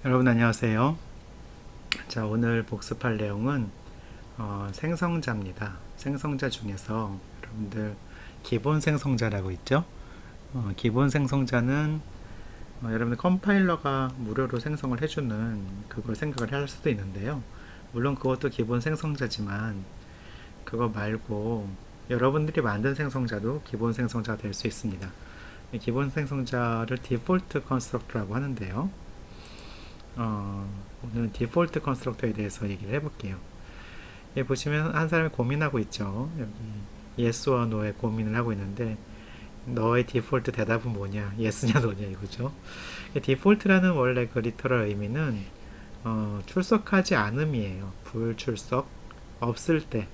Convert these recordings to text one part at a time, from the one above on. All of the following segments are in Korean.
여러분 안녕하세요. 자, 오늘 복습할 내용은 생성자입니다. 생성자 중에서 여러분들 기본 생성자라고 있죠. 기본 생성자는 여러분들 컴파일러가 무료로 생성을 해주는 그걸 생각을 할 수도 있는데요. 물론 그것도 기본 생성자지만 그거 말고 여러분들이 만든 생성자도 기본 생성자가 될 수 있습니다. 기본 생성자를 디폴트 컨스트럭터라고 하는데요. 오늘은 디폴트 컨스트럭터에 대해서 얘기를 해볼게요. 여기 보시면 한 사람이 고민하고 있죠. 여기 yes와 no의 고민을 하고 있는데 너의 디폴트 대답은 뭐냐? yes냐 no냐 이거죠. 디폴트라는 원래 그 리터럴 의미는 출석하지 않음이에요. 불출석, 없을 때.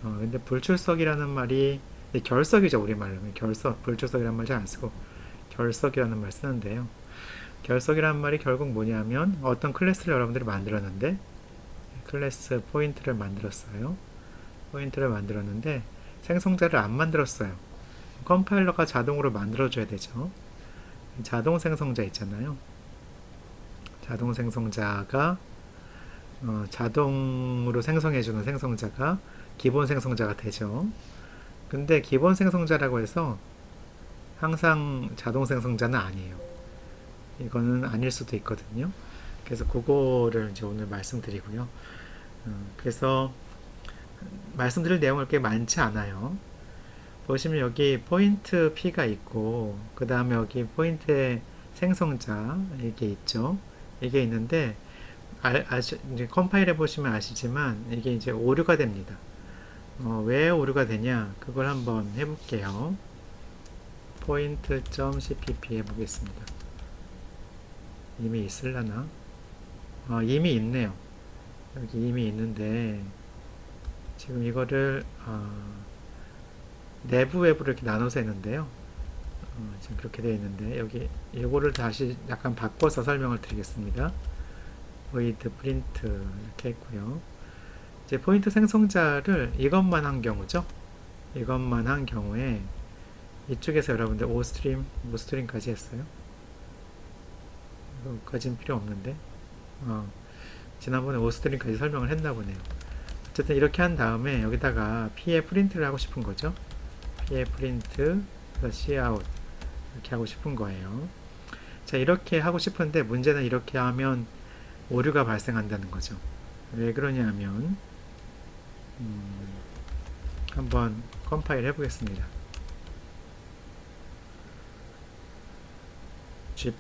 근데 불출석이라는 말이 결석이죠. 우리말로 결석, 불출석이라는 말 잘 안 쓰고 결석이라는 말 쓰는데요. 결석이라는 말이 결국 뭐냐면 어떤 클래스를 여러분들이 만들었는데 클래스 포인트를 만들었어요. 포인트를 만들었는데 생성자를 안 만들었어요. 컴파일러가 자동으로 만들어줘야 되죠. 자동 생성자 있잖아요. 자동 생성자가 자동으로 생성해주는 생성자가 기본 생성자가 되죠. 근데 기본 생성자라고 해서 항상 자동 생성자는 아니에요. 이거는 아닐 수도 있거든요. 그래서 그거를 이제 오늘 말씀드리고요. 그래서 말씀드릴 내용은 그렇게 많지 않아요. 보시면 여기 포인트 P가 있고 그 다음에 여기 포인트의 생성자 이게 있죠. 이게 있는데 이제 컴파일해 보시면 아시지만 이게 이제 오류가 됩니다. 왜 오류가 되냐 그걸 한번 해볼게요. point.cpp 해보겠습니다. 이미 있을라나? 이미 있네요. 여기 이미 있는데 지금 이거를 내부 외부로 이렇게 나눠서 했는데요. 지금 그렇게 되어 있는데 여기 이거를 다시 약간 바꿔서 설명을 드리겠습니다. void print 이렇게 했고요. 이제 포인트 생성자를 이것만 한 경우죠. 이것만 한 경우에 이쪽에서 여러분들 오스트림까지 했어요. 이거까지는 필요 없는데 지난번에 오스트림까지 설명을 했나 보네요. 어쨌든 이렇게 한 다음에 여기다가 p의 프린트를 하고 싶은 거죠. p의 프린트 cout 이렇게 하고 싶은 거예요. 자, 이렇게 하고 싶은데 문제는 이렇게 하면 오류가 발생한다는 거죠. 왜 그러냐면 한번 컴파일 해보겠습니다. g++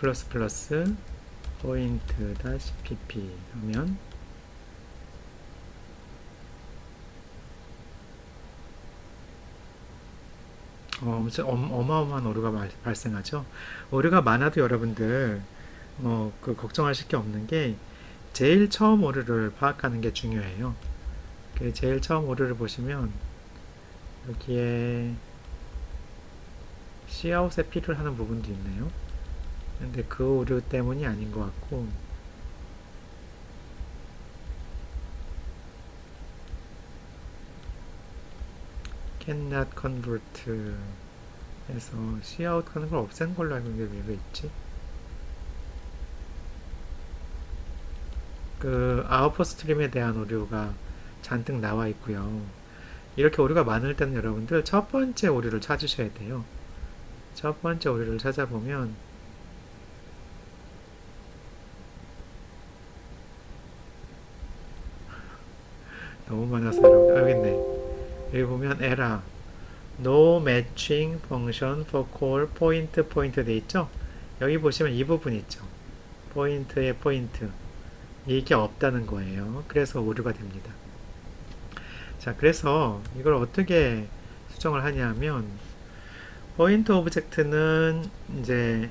point-pp 하면 엄청 어마어마한 오류가 발생하죠. 오류가 많아도 여러분들 걱정하실 게 없는 게 제일 처음 오류를 파악하는 게 중요해요. 제일 처음 오류를 보시면 여기에 cout에 필요를 하는 부분도 있네요. 근데 그 오류 때문이 아닌 것 같고 cannot convert 해서 cout 하는 걸 없앤 걸로 알고 있는데 왜 있지? 그 아웃풋 스트림에 대한 오류가 잔뜩 나와 있고요. 이렇게 오류가 많을 때는 여러분들 첫 번째 오류를 찾으셔야 돼요. 첫 번째 오류를 찾아보면 너무 많아서 여러분들 여기 있네. 여기 보면 error no matching function for call point 돼 있죠. 여기 보시면 이 부분 있죠. 포인트의 포인트 이게 없다는 거예요. 그래서 오류가 됩니다. 자, 그래서 이걸 어떻게 수정을 하냐면 포인트 오브젝트는 이제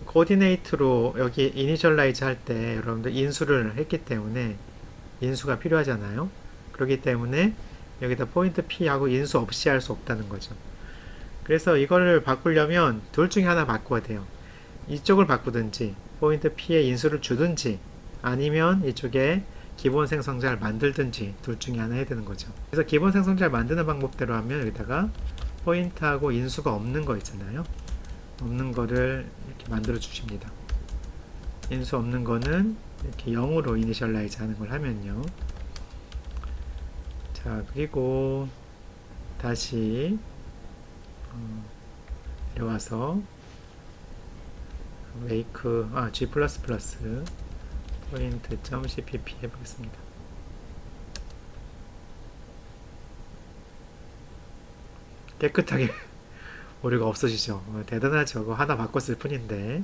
코디네이트로 여기 이니셜라이즈 할 때 여러분들 인수를 했기 때문에 인수가 필요하잖아요. 그렇기 때문에 여기다 포인트 P하고 인수 없이 할 수 없다는 거죠. 그래서 이거를 바꾸려면 둘 중에 하나 바꿔야 돼요. 이쪽을 바꾸든지 포인트 P에 인수를 주든지 아니면 이쪽에 기본 생성자를 만들든지 둘 중에 하나 해야 되는 거죠. 그래서 기본 생성자를 만드는 방법대로 하면 여기다가 포인트하고 인수가 없는 거 있잖아요. 없는 거를 이렇게 만들어 주십니다. 인수 없는 거는 이렇게 0으로 이니셜라이즈 하는 걸 하면요. 자, 그리고 다시 내려와서 make g++ point.cpp 해보겠습니다. 깨끗하게 오류가 없어지죠. 대단하죠. 그거 하나 바꿨을 뿐인데.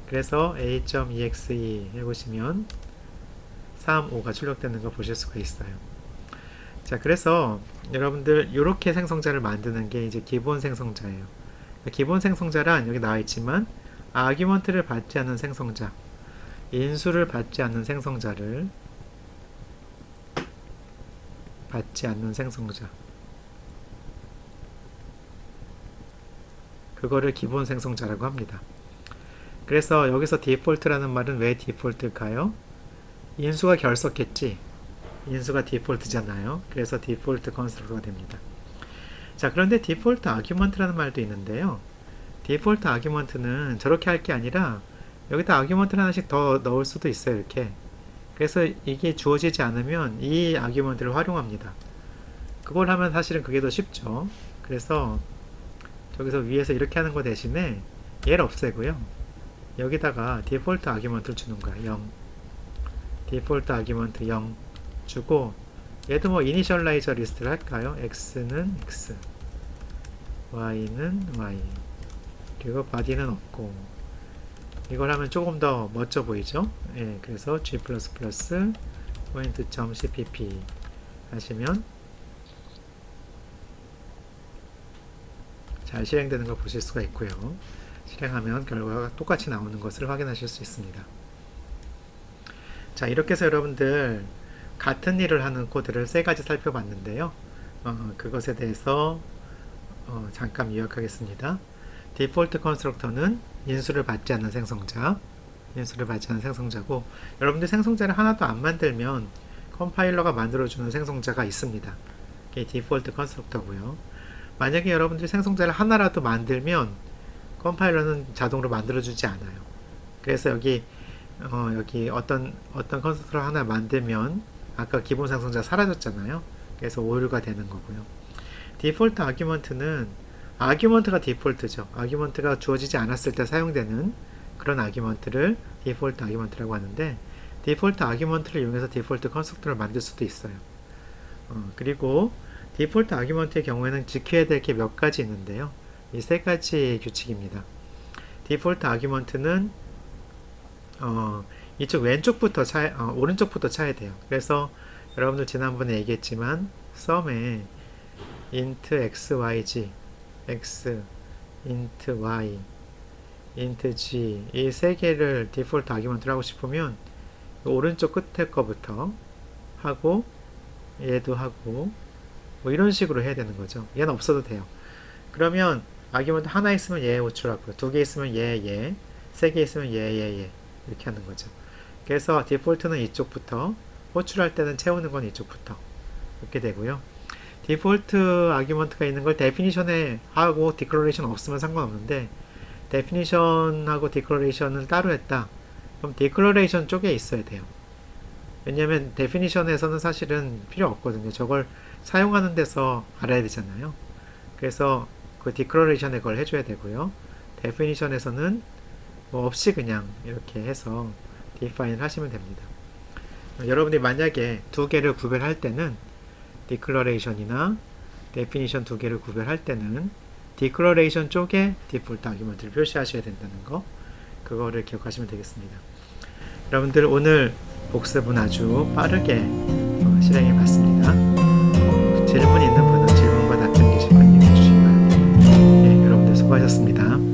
그래서 a.exe 해보시면 3, 5가 출력되는 거 보실 수가 있어요. 자, 그래서 여러분들 이렇게 생성자를 만드는 게 이제 기본 생성자예요. 기본 생성자란 여기 나와 있지만 아규먼트를 받지 않는 생성자, 인수를 받지 않는 생성자를 받지 않는 생성자, 그거를 기본 생성자라고 합니다. 그래서 여기서 디폴트라는 말은 왜 디폴트일까요? 인수가 결석했지. 인수가 디폴트잖아요. 그래서 디폴트 컨스트럭터가 됩니다. 자, 그런데 디폴트 아규먼트라는 말도 있는데요. 디폴트 아규먼트는 저렇게 할 게 아니라 여기다 아규먼트를 하나씩 더 넣을 수도 있어요. 이렇게. 그래서 이게 주어지지 않으면 이 아규먼트를 활용합니다. 그걸 하면 사실은 그게 더 쉽죠. 그래서 저기서 위에서 이렇게 하는 거 대신에 얘를 없애고요. 여기다가 디폴트 아규먼트를 주는 거야. 0. 디폴트 아규먼트 0 주고, 얘도 뭐 이니셜라이저 리스트를 할까요? x는 x, y는 y, 그리고 body는 없고, 이걸 하면 조금 더 멋져 보이죠? 예, 그래서 g++ point.cpp 하시면 잘 실행되는 걸 보실 수가 있고요. 실행하면 결과가 똑같이 나오는 것을 확인하실 수 있습니다. 자, 이렇게 해서 여러분들 같은 일을 하는 코드를 세 가지 살펴봤는데요. 그것에 대해서 잠깐 요약하겠습니다. 디폴트 컨스트럭터는 인수를 받지 않는 생성자, 인수를 받지 않는 생성자고, 여러분들 생성자를 하나도 안 만들면 컴파일러가 만들어주는 생성자가 있습니다. 이게 디폴트 컨스트럭터고요. 만약에 여러분들이 생성자를 하나라도 만들면 컴파일러는 자동으로 만들어주지 않아요. 그래서 여기 어떤 컨스트럭터 하나 만들면 아까 기본 생성자 사라졌잖아요. 그래서 오류가 되는 거고요. 디폴트 아규먼트는 아규먼트가 디폴트죠. 아규먼트가 주어지지 않았을 때 사용되는 그런 아규먼트를 디폴트 아규먼트라고 하는데, 디폴트 아규먼트를 이용해서 디폴트 컨스트럭터를 만들 수도 있어요. 그리고 디폴트 아규먼트의 경우에는 지켜야 될 게 몇 가지 있는데요. 이 세 가지 규칙입니다. 디폴트 아규먼트는 이쪽 왼쪽부터 오른쪽부터 차야 돼요. 그래서 여러분들 지난번에 얘기했지만 sum에 int x, y, g, x, int y, int g 이 세 개를 디폴트 아규먼트를 하고 싶으면 오른쪽 끝에 거부터 하고 얘도 하고 뭐 이런 식으로 해야 되는 거죠. 얘는 없어도 돼요. 그러면 아규먼트 하나 있으면 얘 호출하고, 두 개 있으면 얘, 세 개 있으면 얘 이렇게 하는 거죠. 그래서 디폴트는 이쪽부터, 호출할 때는 채우는 건 이쪽부터 이렇게 되고요. 디폴트 아규먼트가 있는 걸 데피니션에 하고 디클러레이션 없으면 상관없는데, 데피니션하고 디클러레이션을 따로 했다. 그럼 디클러레이션 쪽에 있어야 돼요. 왜냐면 데피니션에서는 사실은 필요 없거든요. 저걸 사용하는 데서 알아야 되잖아요. 그래서 그 디클러레이션에 그걸 해줘야 되고요. 데피니션에서는 뭐 없이 그냥 이렇게 해서 디파인을 하시면 됩니다. 여러분들이 만약에 두 개를 구별할 때는 디클러레이션이나 데피니션 두 개를 구별할 때는 디클러레이션 쪽에 디폴트 아규먼트를 표시하셔야 된다는 거, 그거를 기억하시면 되겠습니다. 여러분들 오늘 복습은 아주 빠르게 실행해 봤습니다. 질문 있는 분은 질문과 답변 게시판 이용해 주시기 바랍니다. 네, 여러분들 수고하셨습니다.